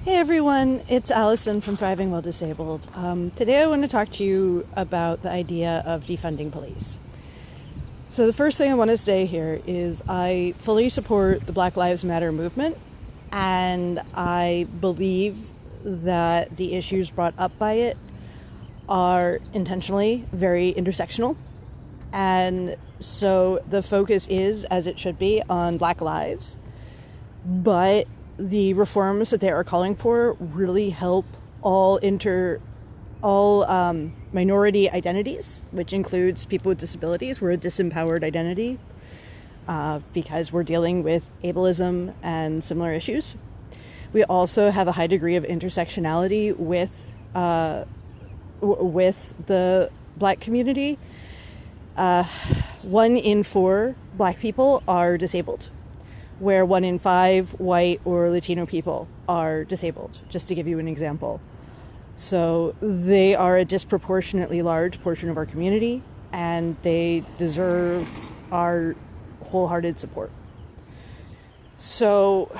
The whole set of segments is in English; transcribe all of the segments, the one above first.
Hey everyone, it's Alison from Thriving While Disabled. Today I want to talk to you about the idea of defunding police. So the first thing I want to say here is I fully support the Black Lives Matter movement, and I believe that the issues brought up by it are intentionally very intersectional. And so the focus is, as it should be, on Black lives, but the reforms that they are calling for really help all minority identities, which includes people with disabilities. We're a disempowered identity because we're dealing with ableism and similar issues. We also have a high degree of intersectionality with the Black community. 1 in 4 Black people are disabled, where 1 in 5 white or Latino people are disabled, just to give you an example. So they are a disproportionately large portion of our community, and they deserve our wholehearted support. So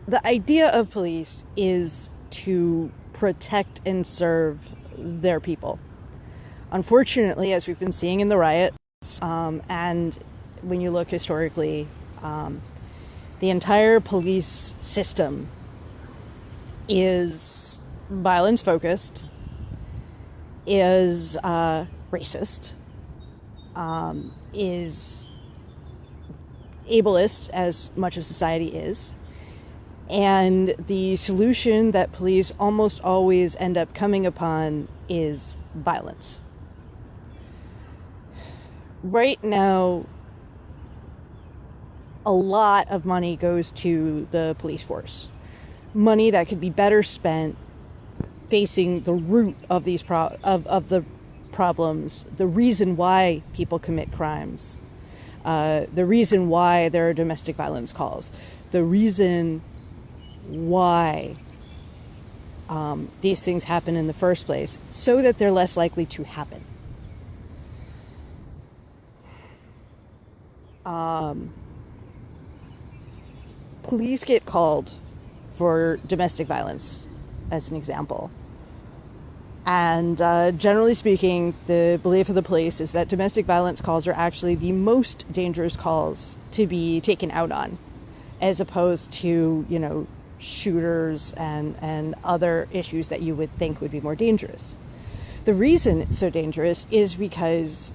the idea of police is to protect and serve their people. Unfortunately, as we've been seeing in the riots, and when you look historically, the entire police system is violence focused, is racist, is ableist, as much of society is, and the solution that police almost always end up coming upon is violence. Right now, a lot of money goes to the police force. Money that could be better spent facing the root of these of the problems, the reason why people commit crimes, the reason why there are domestic violence calls, the reason why these things happen in the first place, so that they're less likely to happen. Police get called for domestic violence, as an example. And generally speaking, the belief of the police is that domestic violence calls are actually the most dangerous calls to be taken out on, as opposed to, shooters and other issues that you would think would be more dangerous. The reason it's so dangerous is because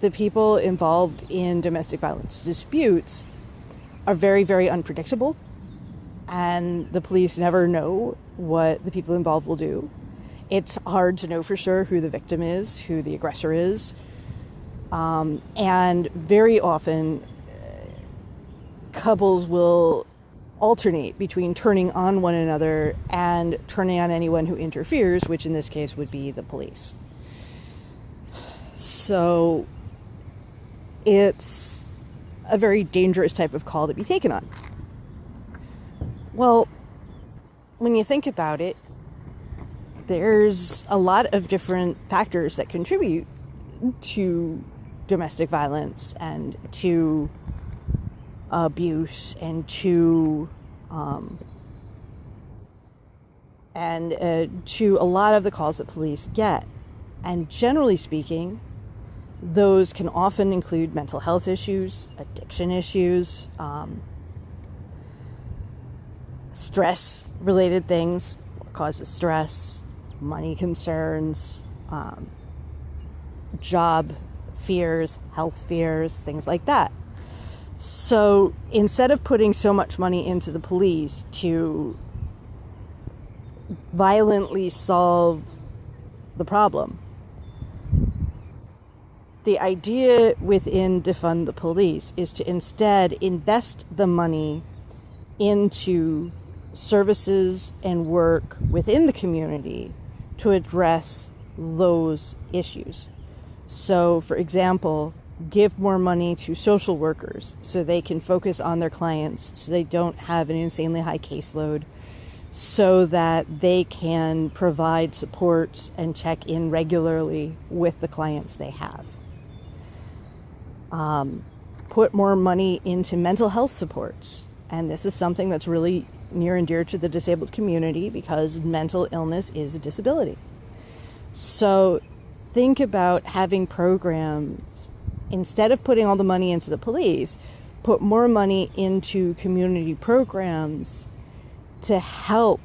the people involved in domestic violence disputes are very, very unpredictable, and the police never know what the people involved will do. It's hard to know for sure who the victim is, who the aggressor is, and very often couples will alternate between turning on one another and turning on anyone who interferes, which in this case would be the police. So it's a very dangerous type of call to be taken on. Well, when you think about it, there's a lot of different factors that contribute to domestic violence and to abuse and to a lot of the calls that police get. And generally speaking, those can often include mental health issues, addiction issues, stress-related things, what causes stress, money concerns, job fears, health fears, things like that. So instead of putting so much money into the police to violently solve the problem, the idea within Defund the Police is to instead invest the money into services and work within the community to address those issues. So, for example, give more money to social workers so they can focus on their clients, so they don't have an insanely high caseload, so that they can provide supports and check in regularly with the clients they have. Put more money into mental health supports. And this is something that's really near and dear to the disabled community because mental illness is a disability. So think about having programs, instead of putting all the money into the police, put more money into community programs to help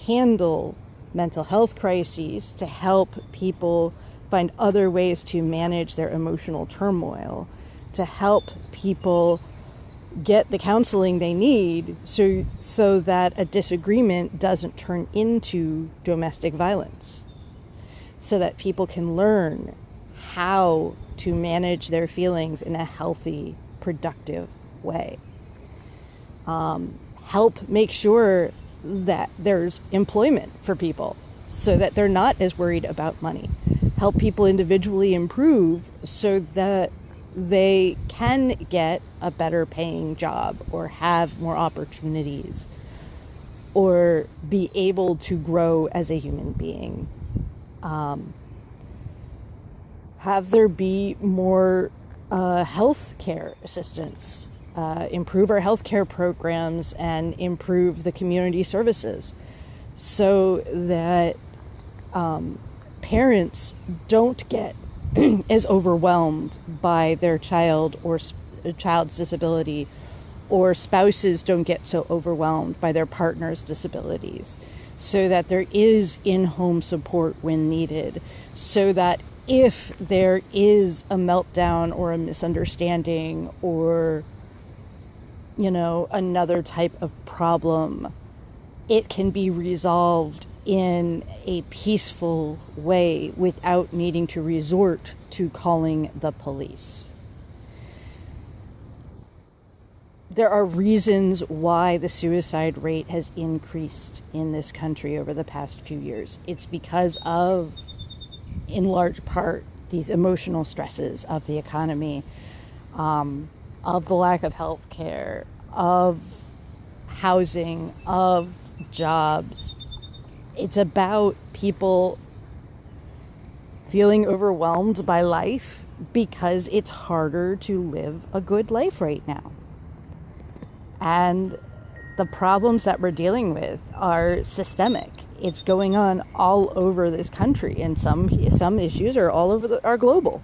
handle mental health crises, to help people find other ways to manage their emotional turmoil, to help people get the counseling they need so that a disagreement doesn't turn into domestic violence, so that people can learn how to manage their feelings in a healthy, productive way. Help make sure that there's employment for people so that they're not as worried about money. Help people individually improve so that they can get a better paying job or have more opportunities or be able to grow as a human being. Have there be more health care assistance, improve our health care programs and improve the community services so that parents don't get as overwhelmed by their child or child's disability, or spouses don't get so overwhelmed by their partner's disabilities, so that there is in-home support when needed, so that if there is a meltdown or a misunderstanding or, another type of problem, it can be resolved in a peaceful way without needing to resort to calling the police. There are reasons why the suicide rate has increased in this country over the past few years. It's because of, in large part, these emotional stresses of the economy, of the lack of health care, of housing, of jobs. It's about people feeling overwhelmed by life because it's harder to live a good life right now. And the problems that we're dealing with are systemic. It's going on all over this country, and some issues are all over are global.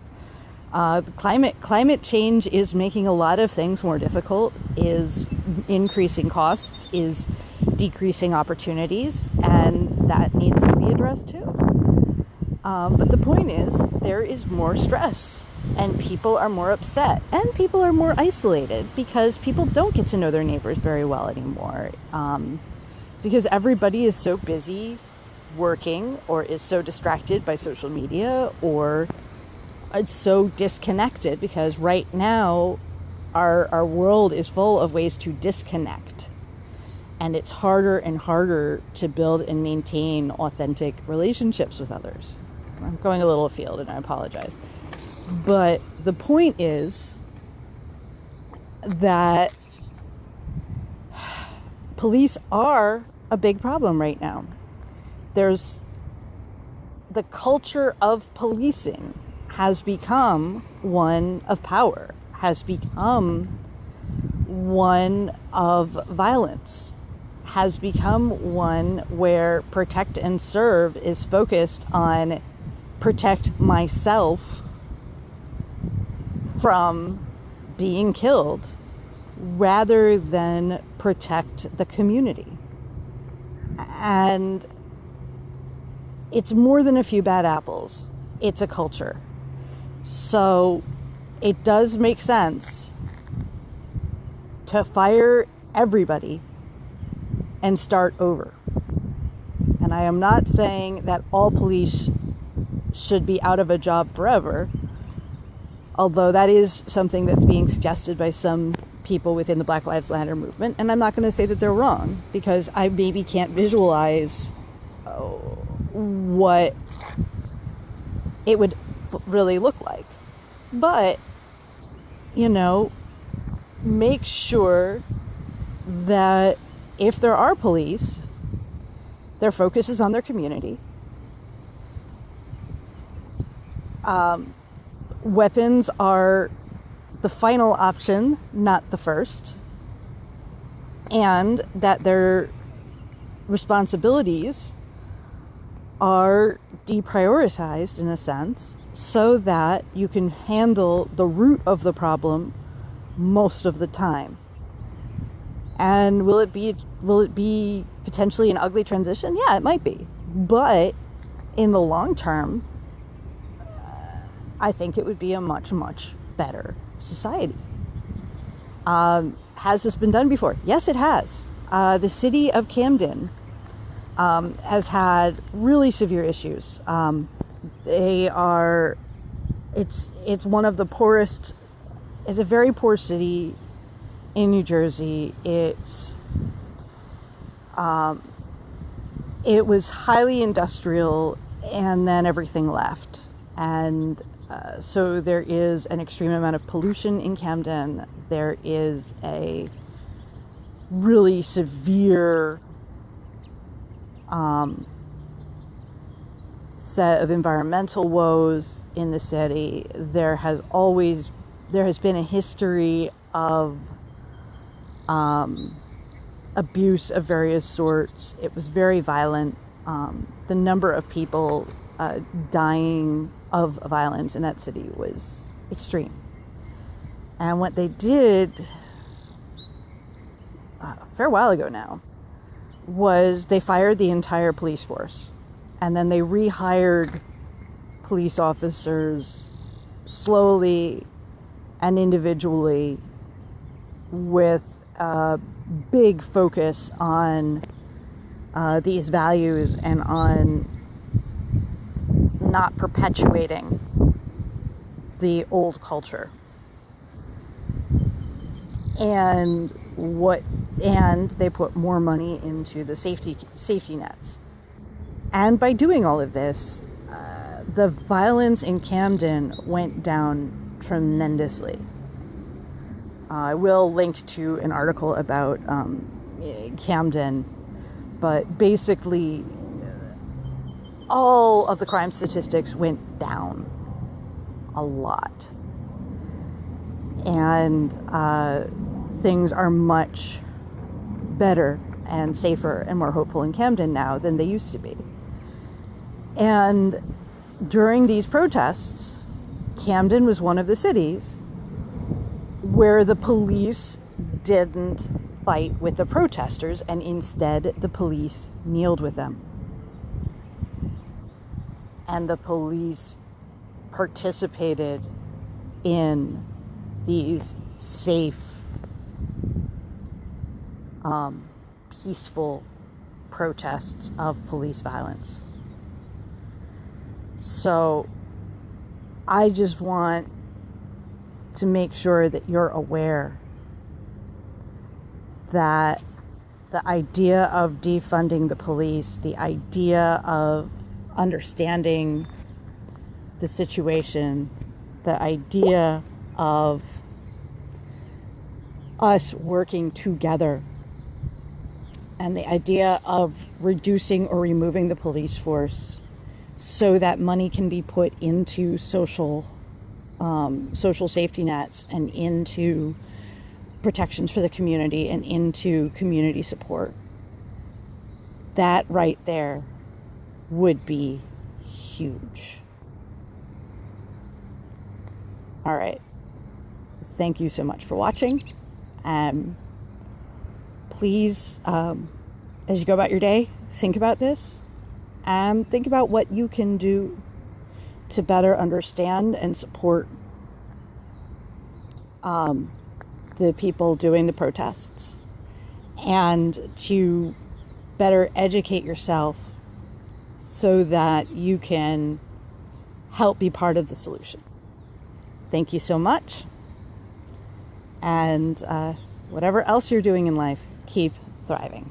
Climate change is making a lot of things more difficult, is increasing costs, is decreasing opportunities, and that needs to be addressed too. But the point is, there is more stress, and people are more upset, and people are more isolated because people don't get to know their neighbors very well anymore. Because everybody is so busy working, or is so distracted by social media, or it's so disconnected, because right now our world is full of ways to disconnect. And it's harder and harder to build and maintain authentic relationships with others. I'm going a little afield and I apologize. But the point is that police are a big problem right now. There's the culture of policing has become one of power, has become one of violence, has become one where protect and serve is focused on protect myself from being killed rather than protect the community. And it's more than a few bad apples. It's a culture. So it does make sense to fire everybody and start over. And I am not saying that all police should be out of a job forever, although that is something that's being suggested by some people within the Black Lives Matter movement. And I'm not going to say that they're wrong, because I maybe can't visualize what it would really look like. But, make sure that if there are police, their focus is on their community. Weapons are the final option, not the first. and that their responsibilities are deprioritized in a sense so that you can handle the root of the problem most of the time. And will it be potentially an ugly transition? Yeah, it might be. But in the long term, I think it would be a much, much better society. Has this been done before? Yes, it has. The city of Camden has had really severe issues. It's one of the poorest. It's a very poor city in New Jersey. It was highly industrial, and then everything left, and so there is an extreme amount of pollution in Camden. There is a really severe set of environmental woes in the city. There has been a history of abuse of various sorts. It was very violent. The number of people dying of violence in that city was extreme. And what they did a fair while ago now was they fired the entire police force, and then they rehired police officers slowly and individually with a big focus on these values and on not perpetuating the old culture. And they put more money into the safety nets. And by doing all of this, the violence in Camden went down tremendously. I will link to an article about Camden, but basically all of the crime statistics went down a lot. And things are much better and safer and more hopeful in Camden now than they used to be. And during these protests, Camden was one of the cities where the police didn't fight with the protesters, and instead the police kneeled with them. And the police participated in these safe, peaceful protests of police violence. So I just want to make sure that you're aware that the idea of defunding the police, the idea of understanding the situation, the idea of us working together, and the idea of reducing or removing the police force so that money can be put into social safety nets and into protections for the community and into community support. That right there would be huge. All right. Thank you so much for watching. Please, as you go about your day, think about this. Think about what you can do to better understand and support the people doing the protests, and to better educate yourself so that you can help be part of the solution. Thank you so much. And whatever else you're doing in life, keep thriving.